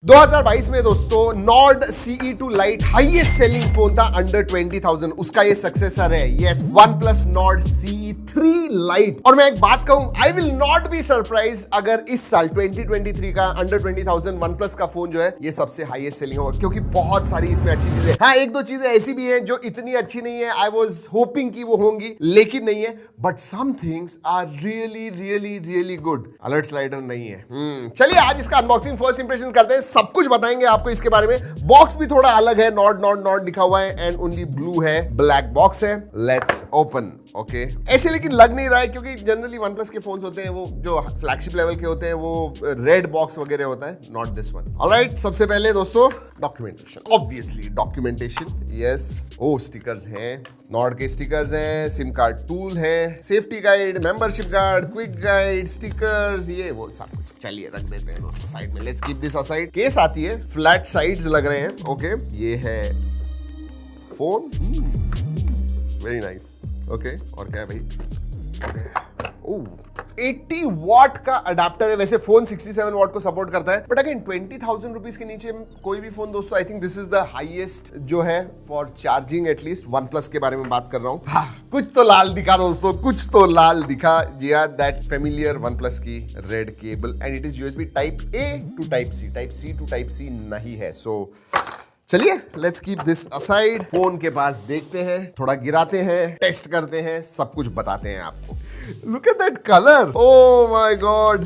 2022 में दोस्तों Nord CE2 Lite highest selling phone था अंडर 20,000। उसका ये सक्सेसर है, yes, OnePlus Nord CE3 Lite। और मैं एक बात कहूं, आई विल नॉट बी सरप्राइज अगर इस साल 2023 का अंडर 20,000 OnePlus का फोन जो है ये सबसे हाईएस्ट सेलिंग होगा, क्योंकि बहुत सारी इसमें अच्छी चीजें। हाँ, एक दो चीजें ऐसी भी हैं जो इतनी अच्छी नहीं है, आई वाज होपिंग कि वो होंगी लेकिन नहीं है, but some things are really really really good. Alert slider नहीं है। चलिए आज इसका अनबॉक्सिंग फर्स्ट इंप्रेशन करते हैं, सब कुछ बताएंगे आपको इसके बारे में। बॉक्स भी थोड़ा अलग है, नॉट लिखा हुआ है एंड ओनली ब्लू है, ब्लैक बॉक्स है। Let's open. ओके, ऐसे लेकिन लग नहीं रहा है क्योंकि जनरली OnePlus के फोन्स होते हैं वो जो फ्लैगशिप लेवल के होते हैं वो रेड बॉक्स वगैरह होता है, नॉट दिस वन। ऑलराइट, सबसे पहले दोस्तों डॉक्यूमेंटेशन, ऑब्वियसली डॉक्यूमेंटेशन, यस। ओ स्टिकर्स हैं, नॉर्ड के स्टिकर्स हैं, सिम कार्ड टूल है, safety guide, membership guide, quick guide, stickers, ये वो सब कुछ। चलिए रख देते हैं दोस्तों साइड में। Let's keep this aside. Case आती है, फ्लैट साइड्स लग रहे हैं। ओके, ये है फोन, वेरी नाइस। ओके, और क्या है भाई? ओह, 80 वॉट का अडाप्टर है। वैसे फोन 67 वॉट को सपोर्ट करता है, बट अगेन 20,000 रुपीज के नीचे कोई भी फोन दोस्तों, I think this is the highest जो है फॉर चार्जिंग, एटलीस्ट OnePlus के बारे में बात कर रहा हूं। हाँ, कुछ तो लाल दिखा दोस्तों, कुछ तो लाल दिखा। जी हाँ, दैट फेमिलियर OnePlus की red cable and it is USB type A to type C, type C to type C नहीं है। सो चलिए let's keep this aside. Phone के पास देखते हैं, थोड़ा गिराते हैं, टेस्ट करते हैं, सब कुछ बताते हैं आपको। Look at that colour, oh my God.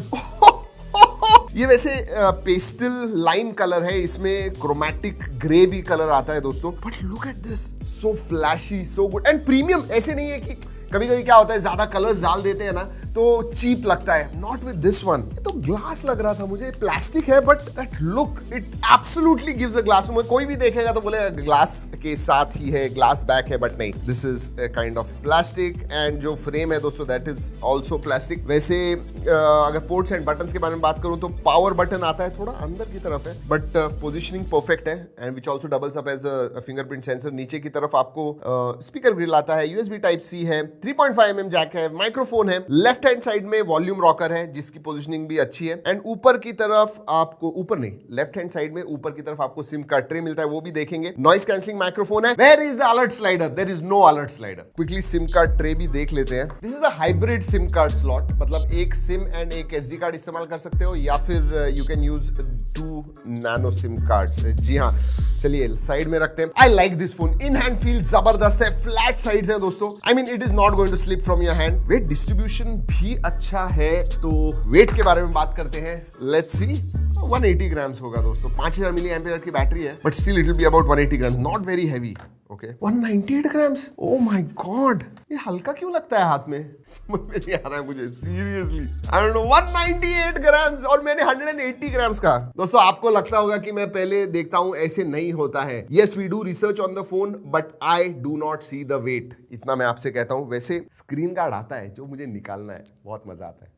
ये वैसे पेस्टल लाइम कलर है, इसमें क्रोमैटिक ग्रे भी कलर आता है दोस्तों, but look at this, so flashy, so good and premium. ऐसे नहीं है कि कभी कभी क्या होता है ज्यादा कलर्स डाल देते हैं ना तो चीप लगता है, नॉट विद दिस वन। तो ग्लास लग रहा था मुझे, प्लास्टिक है but that look, it absolutely gives a glass. कोई भी देखेगा तो बोलेगा ग्लास के साथ ही है, ग्लास बैक है, बट नहीं, this is kind of plastic. And जो फ्रेम है दोस्तों दैट इज ऑल्सो प्लास्टिक। वैसे अगर पोर्ट्स एंड बटन्स के बारे में बात करूं तो पावर बटन आता है, थोड़ा अंदर की तरफ है, बट पोजिशनिंग परफेक्ट है and which also doubles up as a fingerprint sensor. नीचे की तरफ आपको स्पीकर ग्रिल आता है, USB टाइप C है, 3.5mm जैक है, माइक्रोफोन है, लेफ्ट हैंड साइड में वॉल्यूम रॉकर है जिसकी पोजीशनिंग भी अच्छी है एंड ऊपर की तरफ आपको, ऊपर नहीं, लेफ्ट हैंड साइड में ऊपर की तरफ आपको सिम कार्ड ट्रे मिलता है, वो भी देखेंगे। नॉइस कैंसलिंग माइक्रोफोन है। Where is the alert slider? There is no alert slider. Quickly SIM card tray भी देख लेते हैं। This is a hybrid SIM card slot, मतलब एक सिम एंड एक SD कार्ड इस्तेमाल कर सकते हो या फिर you can use 2 nano SIM cards. जी हाँ, चलिए साइड में रखते हैं। I like this phone, in hand feel जबरदस्त है, फ्लैट साइड्स है दोस्तों, I mean it is not going to slip from your hand. Weight distribution भी अच्छा है। तो वेट के बारे में बात करते हैं, लेट्स सी। 180 ग्राम्स होगा दोस्तों, 5000 मिली एम्पियर की बैटरी है, but still it will be about 180 grams, not very heavy. Okay, 198 grams, oh my God, ये हल्का क्यों लगता है हाथ में? समझ में नहीं आ रहा है मुझे, seriously I don't no. 198 grams और मैंने 180 ग्राम्स का। दोस्तों आपको लगता होगा कि मैं पहले देखता हूं, ऐसे नहीं होता है। Yes, we do research on the phone but I do not see the weight, इतना मैं आपसे कहता हूं। वैसे स्क्रीन गार्ड आता है जो मुझे निकालना है, बहुत मजा आता है।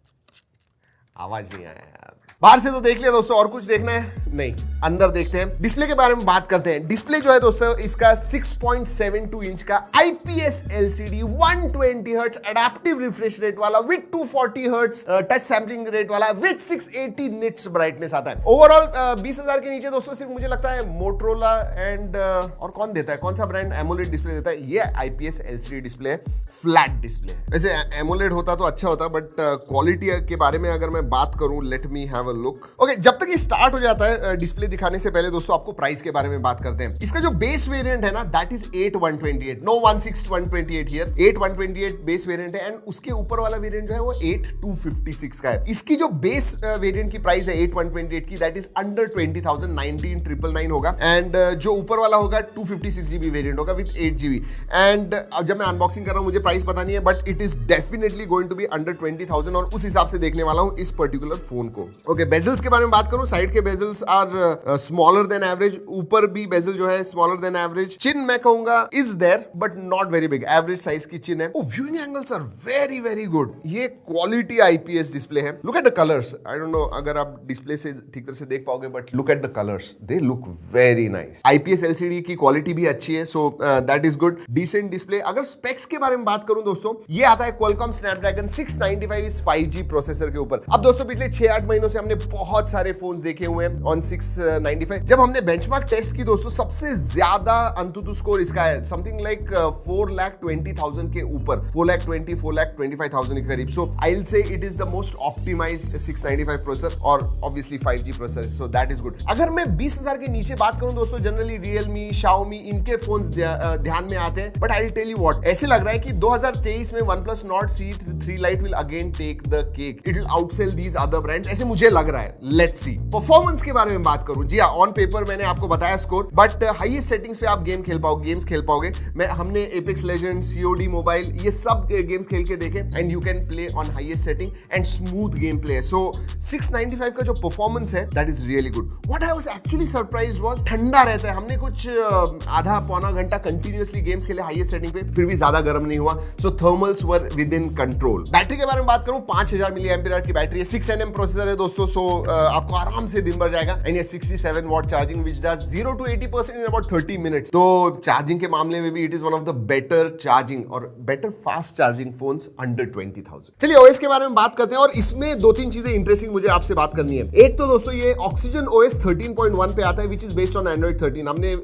आवाज नहीं आया यार। बाहर से तो देख लिया दोस्तों, और कुछ देखना है? नहीं, अंदर देखते हैं। डिस्प्ले के बारे में बात करते हैं। डिस्प्ले जो है दोस्तों इसका 6.72 इंच का IPS LCD 120 hertz adaptive refresh rate वाला with 240 hertz touch sampling rate वाला विद 680 निट्स ब्राइटनेस आता है। ओवरऑल 20,000 के नीचे दोस्तों सिर्फ मुझे लगता है मोटरोला एंड और कौन देता है, कौन सा ब्रांड एमोलेड डिस्प्ले देता है? ये IPS LCD डिस्प्ले है, फ्लैट डिस्प्ले। वैसे एमोलेड होता तो अच्छा होता, बट क्वालिटी के बारे में अगर मैं बात करूं, let me have a look. Okay, जब तक ये स्टार्ट हो जाता है डिस्प्ले दिखाने से पहले दोस्तों आपको प्राइस के बारे में बात करते हैं। इसका जो बेस वेरिएंट है ना that is 8128, no 16128 here, 8128 base variant है एंड उसके ऊपर वाला वेरिएंट जो है वो 8256 का है। इसकी जो बेस वेरिएंट की प्राइस है 8128 की, दैट इज अंडर 20,000, 19,999 होगा एंड जो ऊपर वाला होगा 256GB वेरिएंट होगा विद 8GB। एंड जब मैं अनबॉक्सिंग कर रहा हूं मुझे प्राइस पता नहीं है, but it is definitely going to be under 20,000 और उस हिसाब से देखने वाला हूं इस पर्टिकुलर फोन को। ओके, बेजल्स के बारे में बात करूं, साइड के bezels are smaller than average, ऊपर भी बेजल जो है स्मॉलर देन एवरेज। चिन मैं कहूंगा is there but not very big, average size की चिन है। Viewing angles are very very good, ये क्वालिटी IPS डिस्प्ले है। Look at the colours, I don't know अगर आप डिस्प्ले से ठीक तरह से देख पाओगे, but look at the colours, they look very nice. IPS LCD की क्वालिटी भी अच्छी है, so that is good, decent display. अगर स्पेक्स के बारे में बात करूं दोस्तों, ये आता है Qualcomm Snapdragon 695 इस 5G प्रोसेसर के ऊपर। अब दोस्तों पिछले 6-8 महीनों से हमने बहुत सारे फोन्स देखे हुए हैं ऑन 6 695। जब हमने बेंचमार्क टेस्ट की दोस्तों, सबसे ज्यादा अंतुतु स्कोर इसका है, समथिंग लाइक 4,20,000 के ऊपर, 4,20,000 4,25,000 के करीब। So I will say it is the most optimised 695 processor और obviously 5G processor, so that is good. अगर मैं 20,000 के नीचे बात करूं दोस्तों, जनरली Realme, Xiaomi इनके फोन्स ध्यान में आते हैं, but I will tell you what, ऐसे लग रहा है कि 2023 में OnePlus Nord CE3 Lite will again take the cake. It will outsell these other brands, ऐसे मुझे लग रहा है। Let's see. परफॉर्मेंस के बारे में बात करूं, जी हाँ, ऑन पेपर मैंने आपको बताया स्कोर, बट हाईएस्ट सेटिंग्स पे आप गेम्स खेल पाओगे। हमने Apex Legends, COD मोबाइल, ये सब गेम्स खेल के देखे, and you can play on highest setting and smooth game play. So 695 का जो परफॉर्मेंस है, that is really good. What I was actually surprised was, ठंडा रहता है। हमने कुछ आधा पौना घंटा कंटिन्यूअसली गेम्स खेले हाईएस्ट सेटिंग पे, फिर भी ज्यादा गर्म नहीं हुआ। So thermals were within control. Battery के बारे में बात करूं, 5000 मिली एम्पियर की बैटरी है, 6nm प्रोसेसर है दोस्तों। सो आपको आराम से दिन भर जाएगा, एंड ये 67 watt charging which does 0 to 80% in about 30 minutes. तो चार्जिंग के मामले में भी it is one of the better charging और better fast charging phones under 20,000। चलिए OS के बारे में बात करते हैं, और इसमें दो तीन चीजें इंटरेस्टिंग मुझे आपसे बात करनी है। एक तो दोस्तों ये Oxygen OS 13.1 पे आता है, which is based on Android 13। हमने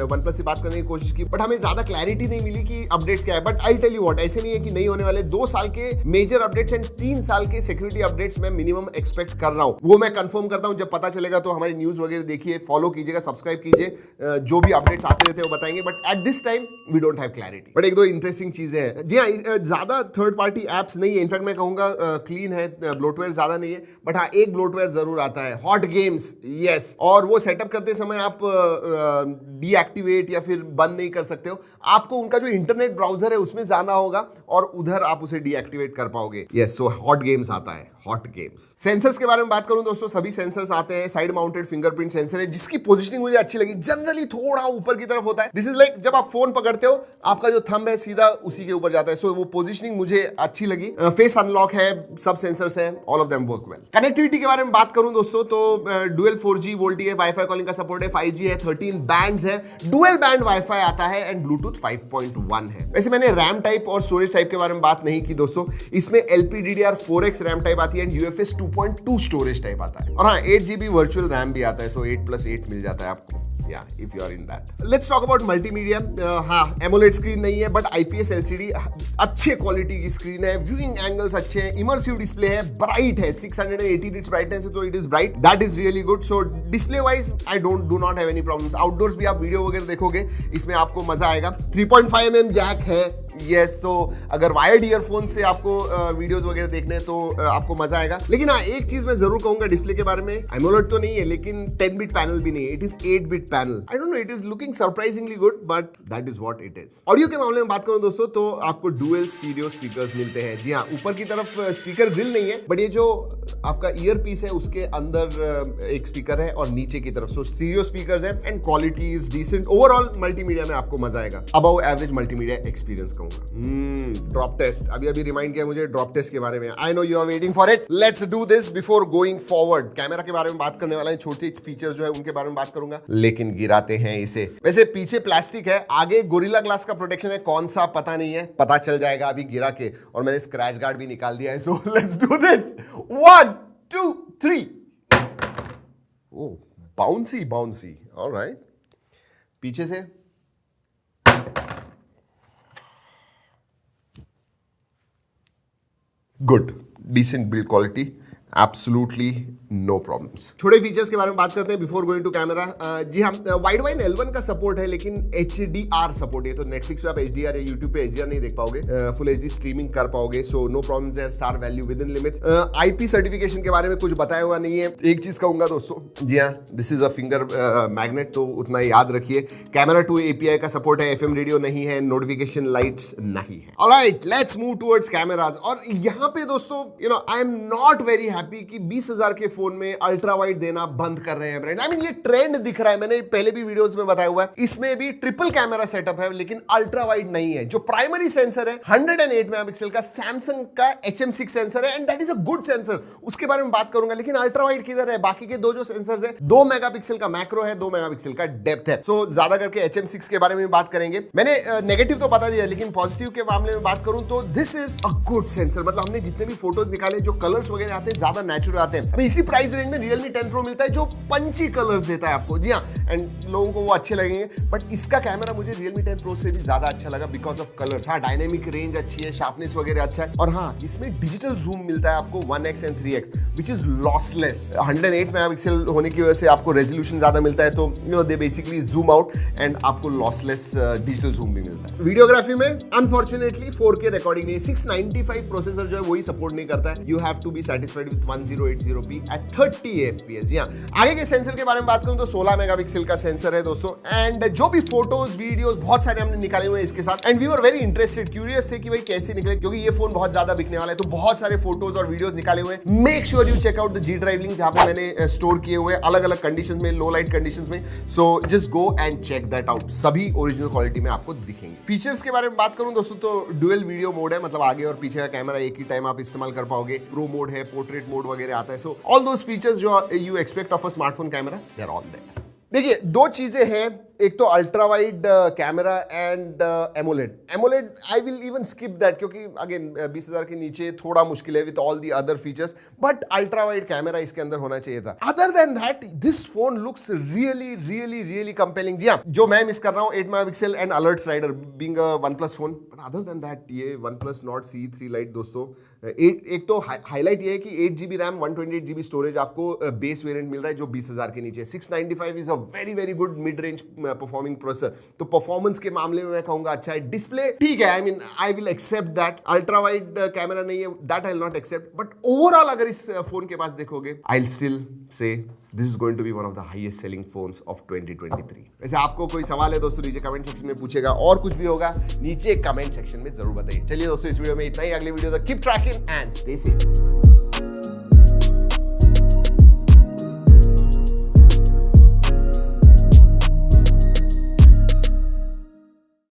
OnePlus से बात करने की कोशिश की, बट हमें ज्यादा क्लैरिटी नहीं मिली कि अपडेट्स क्या है। But I tell you what, ऐसे नहीं है कि नहीं होने वाले। 2 साल के मेजर अपडेट्स एंड 3 साल के सिक्योरिटी अपडेट्स मैं मिनिमम एक्सपेक्ट कर रहा हूं। वो मैं कंफर्म करता हूं, जब पता चलेगा तो हमारी न्यूज वगैरह देखिए, फॉलो कीजिएगा, सब्सक्राइब कीजिए, जो भी अपडेट्स आते रहते हैं वो बताएंगे। But at this time we don't have clarity. But एक दो इंटरेस्टिंग चीजें हैं। जी हाँ, ज्यादा थर्ड पार्टी एप्स नहीं है, इनफैक्ट मैं कहूंगा क्लीन है, ब्लोटवेयर ज्यादा नहीं है। बट हाँ, एक ब्लोटवेयर जरूर आता है, हॉट गेम्स, यस। और वो सेटअप करते समय आप डीएक्टिवेट या फिर बंद नहीं कर सकते हो। आपको उनका जो इंटरनेट ब्राउजर है उसमें जाना होगा और उधर आप उसे डीएक्टिवेट कर पाओगे। यस, सो हॉट गेम्स आता है, हॉट गेम्स। सेंसर्स के बारे में बात करूं दोस्तों, सभी सेंसर्स आते हैं। साइड माउंटेड फिंगरप्रिंट सेंसर है, जिसकी पोजीशनिंग मुझे अच्छी लगी। जनरली थोड़ा ऊपर की तरफ होता है। दिस इज लाइक जब आप फोन पकड़ते हो, आपका जो थंब है सीधा उसी के ऊपर जाता है। सो वो पोजीशनिंग मुझे अच्छी लगी। फेस अनलॉक है, सब सेंसर्स हैं, all of them work well. Connectivity के बारे में बात करूं दोस्तों, तो डुअल 4G वोल्टी है, वाईफाई कॉलिंग का सपोर्ट है, 5G है, 13 बैंड्स है, डुअल बैंड वाईफाई आता है, एंड ब्लूटूथ 5.1 है। वैसे मैंने रैम टाइप और स्टोरेज टाइप के बारे में बात नहीं की दोस्तों। इसमें LPDDR4X रैम टाइप आती है, एंड UFS 2.2 स्टोरेज टाइप आता है, और हाँ 8GB वर्चुअल रैम भी आता है। सो 8+8 मिल जाता है आपको, yeah, if you are in that. Let's talk about multimedia. हाँ, AMOLED स्क्रीन नहीं है, बट IPS LCD अच्छे क्वालिटी की स्क्रीन है, व्यूइंग एंगल्स अच्छे हैं, इमर्सिव डिस्प्ले है, ब्राइट है, 680 निट्स ब्राइटनेस है, तो it is bright, that is really good. So display wise I do not have any problems. Outdoors भी आप वीडियो वगैरह देखोगे, इसमें आपको मजा आएगा। 3.5mm जैक है, यस। सो अगर वायर्ड ईयरफोन से आपको वीडियोस वगैरह देखने हैं तो आपको मजा आएगा। लेकिन हाँ, एक चीज मैं जरूर कहूंगा डिस्प्ले के बारे में, AMOLED तो नहीं है, लेकिन 10-bit पैनल भी नहीं है, it is 8-bit panel. I don't no, it is looking surprisingly good, but that is what it is. Audio के मामले में बात करूं दोस्तों, तो आपको डुअल स्टीरियो स्पीकर्स मिलते हैं। जी हाँ, ऊपर की तरफ स्पीकर ग्रिल नहीं है, बट ये जो आपका ईयर पीस है उसके अंदर एक स्पीकर है, और नीचे की तरफ सो स्टीरियो स्पीकर्स है, and quality is decent. Overall multimedia में आपको मजा आएगा, अबव एवरेज मल्टीमीडिया एक्सपीरियंस कहूंगा। ड्रॉप टेस्ट, अभी रिमाइंड किया मुझे ड्रॉप टेस्ट के बारे में। I know you are waiting for it, let's do this before going forward. Camera के बारे में बात करने वाला है, छोटे फीचर्स जो है उनके बारे में बात करूंगा, लेकिन गिराते हैं इसे। वैसे पीछे प्लास्टिक है, आगे गोरिल्ला ग्लास का प्रोटेक्शन है, कौन सा पता नहीं है, पता चल जाएगा अभी गिरा के। और मैंने स्क्रैच गार्ड भी निकाल दिया है, so let's do this. 1 2 3। Oh bouncy, alright. पीछे से good, decent build quality, absolutely no problems. छोटे फीचर्स के बारे में बात करते हैं बिफोर गोइंग टू कैमरा। जी हाँ, वाइड वाइन L1 का सपोर्ट है, लेकिन HDR सपोर्ट है, तो नेटफ्लिक्स पे आप HDR या यूट्यूब पे HDR नहीं देख पाओगे, फुल HD स्ट्रीमिंग कर पाओगे। सो नो प्रॉब्लम्स है, सार value with in limits. IP certification के बारे में कुछ बताया हुआ नहीं है। एक चीज कहूंगा दोस्तों, जी हाँ, this is a finger magnet, तो उतना याद रखिए। कैमरा 2 API का सपोर्ट है, FM रेडियो नहीं है, नोटिफिकेशन लाइट्स नहीं है। Alright, let's move towards cameras. और यहाँ पे दोस्तों, you know, I am not very happy कि 20,000 के फोन में अल्ट्रा वाइड देना बंद कर रहे हैं ब्रांड। आई मीन ये ट्रेंड दिख रहा है, मैंने पहले भी वीडियोस में बताया हुआ है। इसमें भी ट्रिपल कैमरा सेटअप है, लेकिन अल्ट्रा वाइड नहीं है। जो प्राइमरी सेंसर है 108 मेगापिक्सल का सैमसंग का HM6 सेंसर है, and that is a good sensor, उसके बारे में बात करूंगा। लेकिन अल्ट्रा वाइड किधर है? बाकी के दो जो सेंसर्स है, 2 मेगापिक्सल का मैक्रो है, 2 मेगापिक्सल का डेप्थ है। सो ज्यादा करके HM6 के बारे में बात करेंगे। मैंने नेगेटिव तो बता दिया, लेकिन पॉजिटिव के मामले में बात करूं तो this is a good sensor. मतलब हमने जितने भी फोटोज निकाले, जो कलर्स वगैरह आते हैं, ज्यादा ज्यादा नेचुरल आते हैं। अभी इसी प्राइस रेंज में Realme 10 Pro मिलता है जो पंची कलर्स देता है आपको। जी हाँ, एंड लोगों को वो अच्छे लगेंगे, बट इसका कैमरा मुझे Realme 10 Pro से भी ज्यादा अच्छा लगा बिकॉज ऑफ कलर्स। हाँ, डायनेमिक रेंज अच्छी है, शार्पनेस वगैरह अच्छा है, और हाँ इसमें डिजिटल जूम मिलता है आपको 1x and 3x which is lossless. 108 megapixel होने की वजह से आपको रेजोल्यूशन ज्यादा मिलता है, तो they basically zoom out and आपको लॉसलेस डिजिटल जूम भी मिलता है। वीडियोग्राफी में अनफॉर्चुनेटली 4K रिकॉर्डिंग नहीं, 695 प्रोसेसर जो है वही सपोर्ट नहीं करता है। You have to be satisfied with 1080p at 30 FPS। जी हाँ, आगे के सेंसर के बारे में बात करूं तो 16 मेगापिक्सल का सेंसर है दोस्तों, एंड जो भी फोटोज वीडियोस बहुत सारे हमने निकाले हुए हैं इसके साथ, and we were very interested, curious थे कि भाई कैसे निकले, क्योंकि ये फोन बहुत ज्यादा बिकने वाला है, तो बहुत सारे फोटोज और वीडियोस निकाले हुए हैं। Make sure you check out the G Drive link, जहां पे मैंने स्टोर किए हुए अलग अलग कंडीशंस में, लो लाइट कंडीशंस में, so just go and check that out. सभी ओरिजिनल क्वालिटी में आपको दिखेंगे। फीचर्स के बारे में बात करूं दोस्तों तो डुअल वीडियो मोड है, मतलब आगे और पीछे का कैमरा एक ही टाइम आप इस्तेमाल कर पाओगे। प्रो मोड है, पोर्ट्रेट मोड वगैरह आता है, सो ऑल दोस फीचर्स जो you expect of a smartphone camera, they are all there. देखिए, दो चीजें हैं, एक तो ultra wide camera and AMOLED I will even skip that, क्योंकि अगेन 20,000 के नीचे थोड़ा मुश्किल है with all the other features, but ultra wide camera इसके अंदर होना चाहिए था। Other than that this phone looks really really really compelling. जी हाँ, जो मैं मिस कर रहा हूँ 8 megapixel and alert slider being a OnePlus phone, but other than that ये OnePlus Nord CE3 Lite दोस्तों, एक तो हाईलाइट ये है कि 8GB रैम 128GB स्टोरेज आपको बेस वेरिएंट मिल रहा है जो 20,000 के नीचे। 695 is a very very good mid range performing processor, तो परफॉर्मेंस के मामले में मैं कहूंगा अच्छा है। डिस्प्ले ठीक है, I mean I will accept that. Ultra wide camera नहीं है, that I will not accept, but overall अगर इस फोन के पास देखोगे, I will still say this is going to be one of the highest selling phones of 2023। वैसे आपको कोई सवाल है दोस्तों, नीचे कमेंट सेक्शन में पूछेगा, और कुछ भी होगा नीचे कमेंट सेक्शन में जरूर बताइए। चलिए दोस्तों, इस वीडियो में इतना ही। अगली वीडियो तक keep trekking and stay safe.